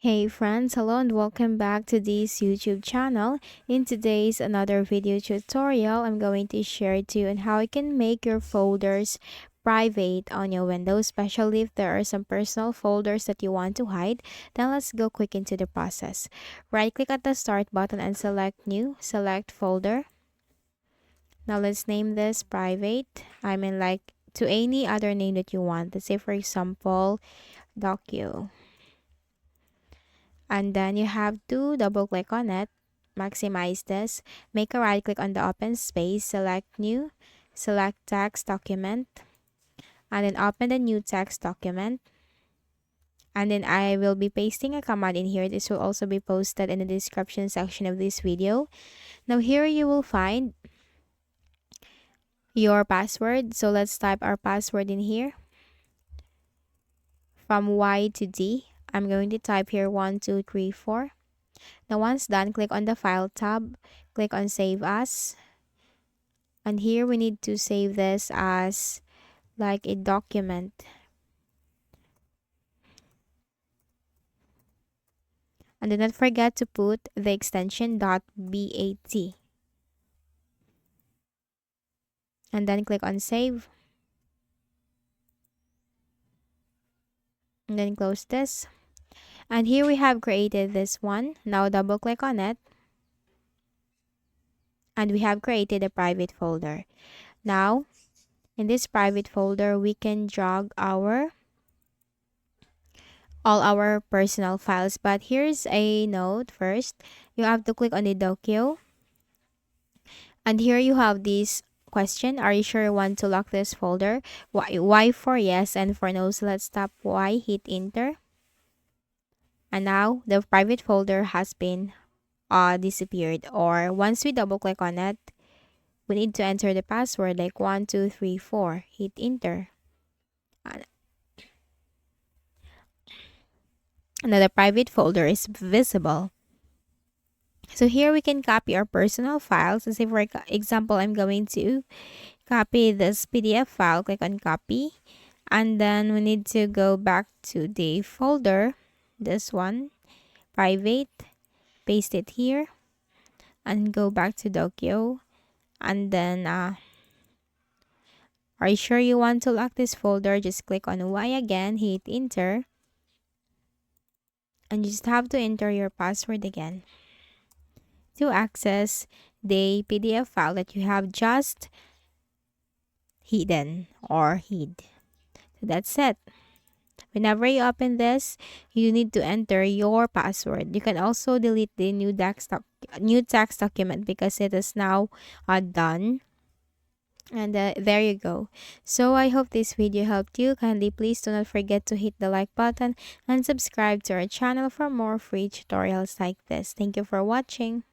Hey friends, hello and welcome back to this YouTube channel. In today's another video tutorial, I'm going to share to you on how you can make your folders private on your Windows, especially if there are some personal folders that you want to hide. Then let's go quick into the process. Right click at the start button and select new, select folder. Now let's name this private. I mean like to any other name that you want. Let's say for example, docu. And then you have to double click on it, maximize this, make a right click on the open space, select new, select text document, and then open the new text document. And then I will be pasting a command in here. This will also be posted in the description section of this video. Now here you will find your password. So let's type our password in here. From Y to D, I'm going to type here 1234. Now once done, click on the File tab, click on Save As. And here we need to save this as like a document. And do not forget to put the extension .bat. And then click on Save. And then close this. And here we have created this one. Now double click on it. And we have created a private folder. Now, in this private folder, we can drag all our personal files. But here's a note first. You have to click on the docu. And here you have this question. Are you sure you want to lock this folder? Y for yes and for no. So let's tap Y, hit enter. And now the private folder has been disappeared. Or once we double click on it, we need to enter the password like 1234. Hit enter. And now the private folder is visible. So here we can copy our personal files. So say for example, I'm going to copy this PDF file. Click on copy. And then we need to go back to the folder. This one, private. Paste it here. And go back to Docu. And then, are you sure you want to lock this folder? Just click on Y again. Hit enter. And you just have to enter your password again to access the PDF file that you have just hidden or hid. So that's it. Whenever you open this, you need to enter your password. You can also delete the new text document because it is now done. And there you go. So I hope this video helped you. Kindly please do not forget to hit the like button and subscribe to our channel for more free tutorials like this. Thank you for watching.